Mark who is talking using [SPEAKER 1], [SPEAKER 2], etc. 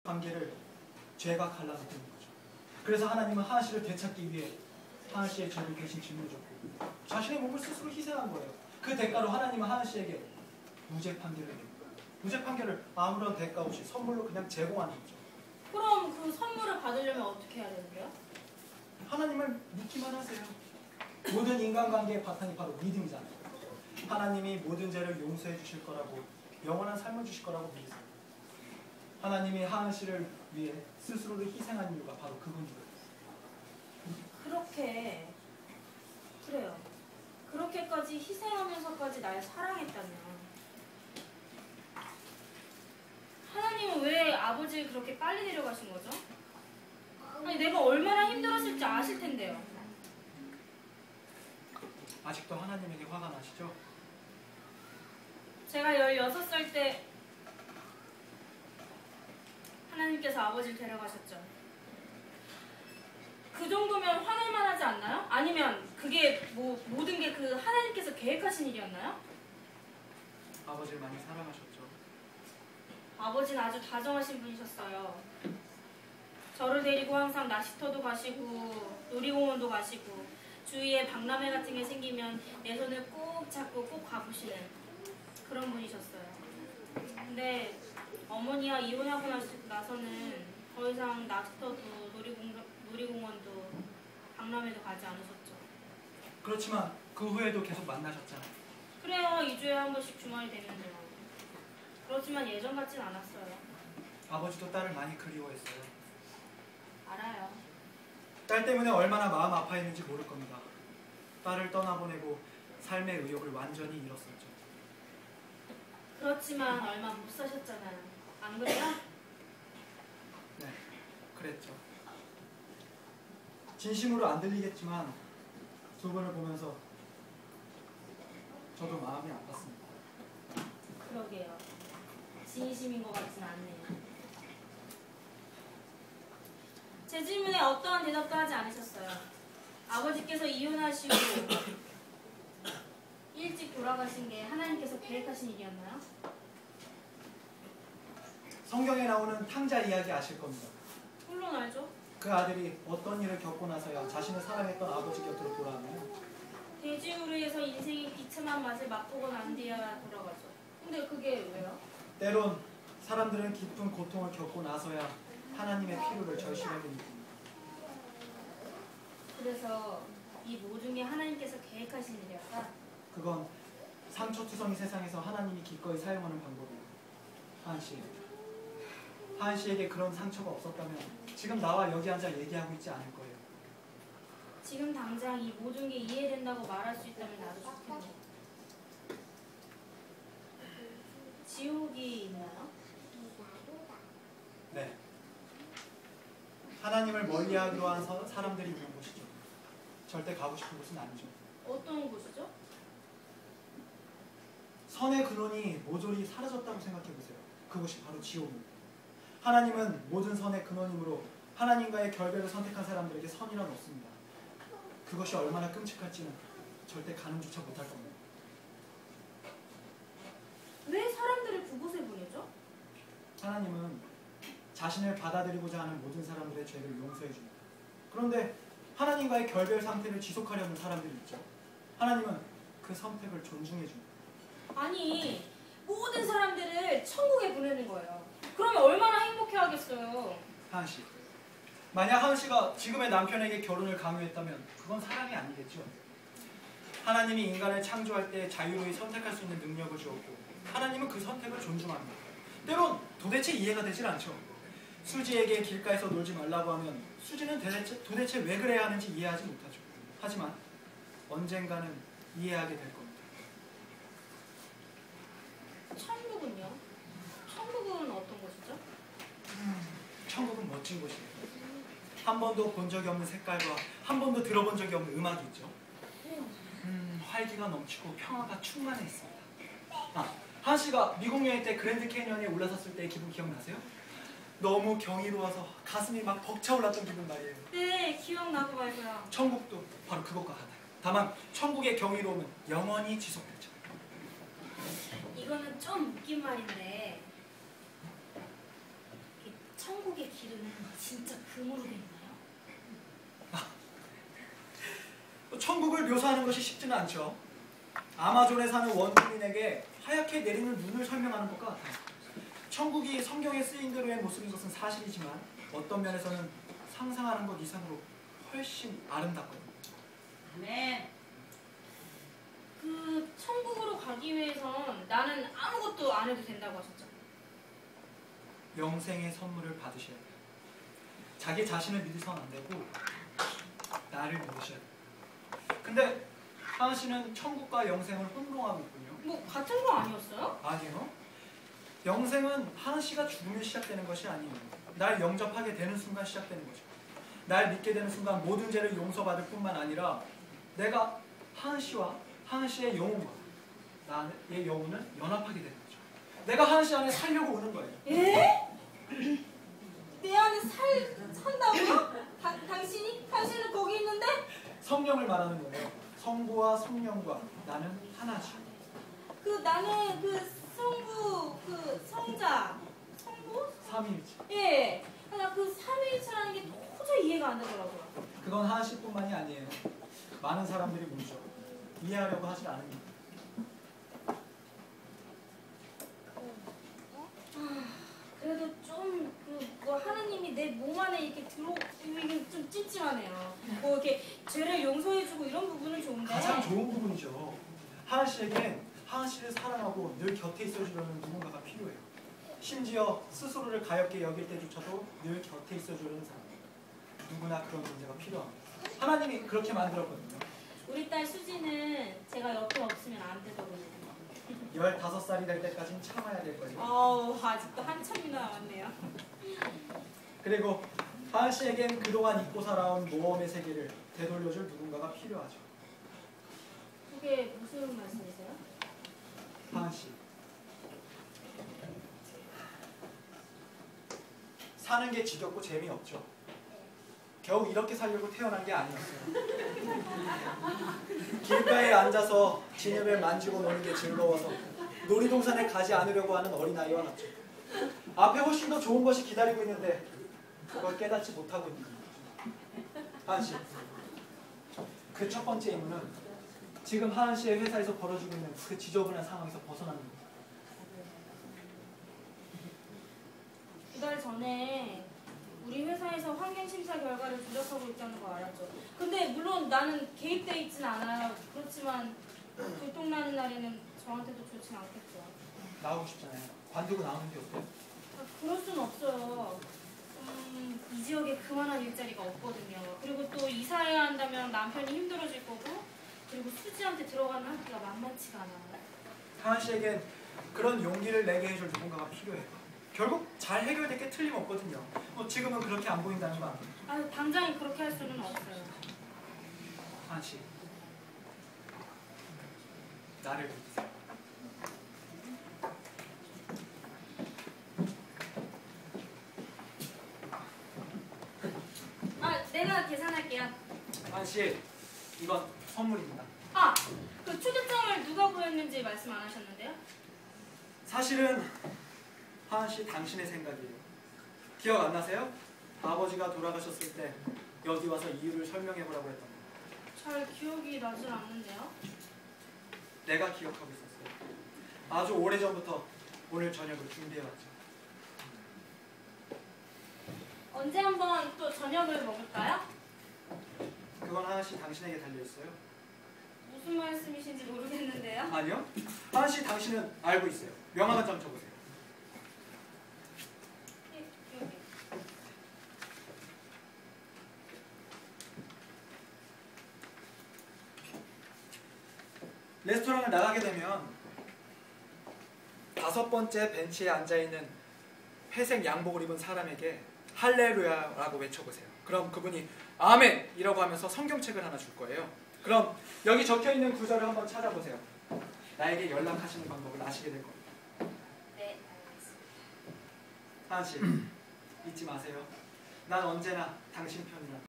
[SPEAKER 1] 관계를 죄가 갈라놓는 거죠. 그래서 하나님은 하한 씨를 되찾기 위해 하한 씨의 죄를 대신 짊어졌고 자신의 몸을 스스로 희생한 거예요. 그 대가로 하나님은 하한 씨에게 무죄 판결을 냅니다. 무죄 판결을 아무런 대가 없이 선물로 그냥 제공하는 거죠.
[SPEAKER 2] 그럼 그 선물을 받으려면 어떻게 해야 되는데요?
[SPEAKER 1] 하나님을 믿기만 하세요. 모든 인간관계의 바탕이 바로 믿음이잖아요. 하나님이 모든 죄를 용서해 주실 거라고, 영원한 삶을 주실 거라고 믿으세요. 하나님이 하한 씨를 위해 스스로를 희생한 이유가 바로 그분이거든요.
[SPEAKER 2] 그래요. 그렇게까지 희생하면서까지 날 사랑했다면 하나님은 왜 아버지를 그렇게 빨리 데려가신 거죠? 아니 내가 얼마나 힘들었을지 아실 텐데요.
[SPEAKER 1] 아직도 하나님에게 화가 나시죠?
[SPEAKER 2] 제가 16살 때 하나님께서 아버지를 데려가셨죠. 그 정도면 화낼만 하지 않나요? 아니면 그게 모든 게 그 하나님께서 계획하신 일이었나요?
[SPEAKER 1] 아버지를 많이 사랑하셨죠?
[SPEAKER 2] 아버지는 아주 다정하신 분이셨어요. 저를 데리고 항상 낚시터도 가시고 놀이공원도 가시고 주위에 박람회 같은 게 생기면 내 손을 꼭 잡고 꼭 가보시는 그런 분이셨어요. 근데 어머니와 이혼하고 나서는 더 이상 낚시터도 놀이공원도 박람회도 가지 않으셨죠.
[SPEAKER 1] 그렇지만 그 후에도 계속 만나셨잖아요.
[SPEAKER 2] 그래요. 2주에 한 번씩 주말이 되면요. 그렇지만 예전 같진 않았어요.
[SPEAKER 1] 아버지도 딸을 많이 그리워했어요.
[SPEAKER 2] 알아요.
[SPEAKER 1] 딸 때문에 얼마나 마음 아파했는지 모를 겁니다. 딸을 떠나보내고 삶의 의욕을 완전히 잃었었죠.
[SPEAKER 2] 그렇지만 얼마 못 사셨잖아요. 안 그래요?
[SPEAKER 1] 네, 그랬죠. 진심으로 안 들리겠지만 두 분을 보면서 저도 마음이 아팠습니다.
[SPEAKER 2] 그러게요. 진심인 것 같진 않네요. 제 질문에 어떠한 대답도 하지 않으셨어요. 아버지께서 이혼하시고 일찍 돌아가신 게 하나님께서 계획하신 일이었나요?
[SPEAKER 1] 성경에 나오는 탕자 이야기 아실 겁니다.
[SPEAKER 2] 물론 알죠.
[SPEAKER 1] 그 아들이 어떤 일을 겪고 나서야 자신을 사랑했던 아버지 곁으로 돌아왔나요?
[SPEAKER 2] 돼지우르에서 인생의 비참한 맛을 맛보고 난 뒤에야 돌아가죠. 근데 그게 왜요?
[SPEAKER 1] 때론 사람들은 깊은 고통을 겪고 나서야 하나님의 필요를 절실하게 느낍니다.
[SPEAKER 2] 그래서 이 모든 게 하나님께서 계획하신 일이었다?
[SPEAKER 1] 그건 상처투성이 세상에서 하나님이 기꺼이 사용하는 방법이에요. 하한 씨에게 그런 상처가 없었다면 지금 나와 여기 앉아 얘기하고 있지 않을 거예요.
[SPEAKER 2] 지금 당장 이 모든 게 이해된다고 말할 수 있다면 나도 좋겠네요. 지옥이 있나요?
[SPEAKER 1] 네. 하나님을 멀리하기로 한 사람들이 있는 곳이죠. 절대 가고 싶은 곳은 아니죠.
[SPEAKER 2] 어떤 곳이죠?
[SPEAKER 1] 선의 근원이 모조리 사라졌다고 생각해보세요. 그곳이 바로 지옥입니다. 하나님은 모든 선의 근원이므로 하나님과의 결별을 선택한 사람들에게 선이란 없습니다. 그것이 얼마나 끔찍할지는 절대 가늠조차 못할 겁니다.
[SPEAKER 2] 왜 사람들을 그곳에 보내죠?
[SPEAKER 1] 하나님은 자신을 받아들이고자 하는 모든 사람들의 죄를 용서해 줍니다. 그런데 하나님과의 결별 상태를 지속하려는 사람들이 있죠. 하나님은 그 선택을 존중해 줍니다.
[SPEAKER 2] 아니, 모든 사람들을 천국에 보내는 거예요. 그러면 얼마나 행복해하겠어요.
[SPEAKER 1] 하은 씨, 만약 하은 씨가 지금의 남편에게 결혼을 강요했다면 그건 사랑이 아니겠죠. 하나님이 인간을 창조할 때 자유로이 선택할 수 있는 능력을 주었고 하나님은 그 선택을 존중합니다. 때론 도대체 이해가 되질 않죠. 수지에게 길가에서 놀지 말라고 하면 수지는 도대체 왜 그래야 하는지 이해하지 못하죠. 하지만 언젠가는 이해하게 될 겁니다.
[SPEAKER 2] 천국은요? 천국은 어떤 곳이죠?
[SPEAKER 1] 천국은 멋진 곳이에요. 한 번도 본 적이 없는 색깔과 한 번도 들어본 적이 없는 음악이 있죠. 활기가 넘치고 평화가 충만해 있습니다. 하은 씨가 미국 여행 때 그랜드 캐니언에 올라섰을 때의 기분 기억나세요? 너무 경이로워서 가슴이 막 벅차올랐던 기분 말이에요.
[SPEAKER 2] 네, 기억나고 말고요.
[SPEAKER 1] 천국도 바로 그것과 같아요. 다만 천국의 경이로움은 영원히 지속되죠.
[SPEAKER 2] 이거는 좀 웃긴 말인데 천국의 기름은 진짜 금으로 돼 있나요?
[SPEAKER 1] 천국을 묘사하는 것이 쉽지는 않죠. 아마존에 사는 원주민에게 하얗게 내리는 눈을 설명하는 것과 같아요. 천국이 성경에 쓰인 대로의 모습인 것은 사실이지만 어떤 면에서는 상상하는 것 이상으로 훨씬 아름답거든요.
[SPEAKER 3] 아멘.
[SPEAKER 2] 그 천국으로 가기 위해선 나는 아무것도 안 해도 된다고 하셨죠?
[SPEAKER 1] 영생의 선물을 받으셔야 돼요. 자기 자신을 믿으서는 안 되고 나를 믿으셔야 돼요. 근데 하은 씨는 천국과 영생을 혼동하고 있군요.
[SPEAKER 2] 뭐 같은 거 아니었어요?
[SPEAKER 1] 아니요. 영생은 하은 씨가 죽으면 시작되는 것이 아니에요. 날 영접하게 되는 순간 시작되는 거죠. 날 믿게 되는 순간 모든 죄를 용서받을 뿐만 아니라 내가 하은 씨와 하은 씨의 영혼과 나의 영혼은 연합하게 되는 거죠. 내가 하은 씨 안에 살려고 오는 거예요.
[SPEAKER 2] 에? 내 안에 산다고요? 당신은 거기 있는데?
[SPEAKER 1] 성령을 말하는 거예요. 성부와 성령과 나는 하나죠.
[SPEAKER 2] 나는 성자 성부?
[SPEAKER 1] 삼위일체.
[SPEAKER 2] 예. 나 그 삼위일체라는 게 도저히 이해가 안 되더라고요.
[SPEAKER 1] 그건 하은 씨뿐만이 아니에요. 많은 사람들이 묻죠. 이해하려고 하질 않습니다.
[SPEAKER 2] 그래도 좀 하나님이 내 몸 안에 이렇게 이게 좀 찜찜하네요. 뭐 이렇게 죄를 용서해주고 이런 부분은 좋은데.
[SPEAKER 1] 가장 좋은 부분이죠. 하은 씨에겐 하은 씨를 사랑하고 늘 곁에 있어주려는 누군가가 필요해요. 심지어 스스로를 가엾게 여길 때조차도 늘 곁에 있어주려는 사람. 누구나 그런 존재가 필요합니다. 하나님이 그렇게 만들었거든요.
[SPEAKER 2] 우리 딸 수지는 제가 옆에 없으면 안 되더군요.
[SPEAKER 1] 15살이 될 때까지는 참아야 될 거예요.
[SPEAKER 2] 아직도 한참이나 남았네요.
[SPEAKER 1] 그리고 하은 씨에겐 그동안 잊고 살아온 모험의 세계를 되돌려줄 누군가가 필요하죠.
[SPEAKER 2] 그게 무슨 말씀이세요?
[SPEAKER 1] 하은 씨. 사는 게 지겹고 재미없죠. 겨우 이렇게 살려고 태어난 게 아니었어요. 길가에 앉아서 진흙을 만지고 노는 게 즐거워서 놀이동산에 가지 않으려고 하는 어린아이와 같죠. 앞에 훨씬 더 좋은 것이 기다리고 있는데 그걸 깨닫지 못하고 있는 거죠. 하은 씨. 그 첫 번째 임무는 지금 하은 씨의 회사에서 벌어지고 있는 그 지저분한 상황에서 벗어나는 겁니다.
[SPEAKER 2] 2달 전에 우리 회사에서 환경심사 결과를 조작하고 있다는 거 알았죠. 근데 물론 나는 개입돼 있진 않아요. 그렇지만 들통나는 날에는 저한테도 좋진 않겠죠.
[SPEAKER 1] 나오고 싶잖아요. 관두고 나오는 게 어때요?
[SPEAKER 2] 그럴 순 없어요. 이 지역에 그만한 일자리가 없거든요. 그리고 또 이사해야 한다면 남편이 힘들어질 거고, 그리고 수지한테 들어가는 학기가 만만치가 않아요.
[SPEAKER 1] 하은 씨에겐 그런 용기를 내게 해줄 누군가가 필요해요. 결국 잘 해결될 게 틀림없거든요. 지금은 그렇게 안 보인다는 거 아니에요?
[SPEAKER 2] 당장에 그렇게 할 수는 없어요.
[SPEAKER 1] 하은 씨, 나를 믿으세요.
[SPEAKER 2] 내가 계산할게요.
[SPEAKER 1] 하은 씨, 이건 선물입니다.
[SPEAKER 2] 그 초대장을 누가 보냈는지 말씀 안 하셨는데요?
[SPEAKER 1] 사실은 하은 씨 당신의 생각이에요. 기억 안 나세요? 아버지가 돌아가셨을 때 여기 와서 이유를 설명해보라고 했던 거.
[SPEAKER 2] 잘 기억이 나질 않는데요?
[SPEAKER 1] 내가 기억하고 있었어요. 아주 오래전부터 오늘 저녁을 준비해왔죠.
[SPEAKER 2] 언제 한번 또 저녁을 먹을까요?
[SPEAKER 1] 그건 하은 씨 당신에게 달려있어요.
[SPEAKER 2] 무슨 말씀이신지 모르겠는데요?
[SPEAKER 1] 아니요. 하은 씨 당신은 알고 있어요. 명함 한 장 쳐보세요.
[SPEAKER 2] 여기.
[SPEAKER 1] 레스토랑을 나가게 되면 5번째 벤치에 앉아있는 회색 양복을 입은 사람에게 할렐루야라고 외쳐보세요. 그럼 그분이 아멘! 이라고 하면서 성경책을 하나 줄 거예요. 그럼 여기 적혀있는 구절을 한번 찾아보세요. 나에게 연락하시는 방법을 아시게 될 겁니다.
[SPEAKER 2] 네, 알겠습니다.
[SPEAKER 1] 하은 씨, 잊지 마세요. 난 언제나 당신 편이라.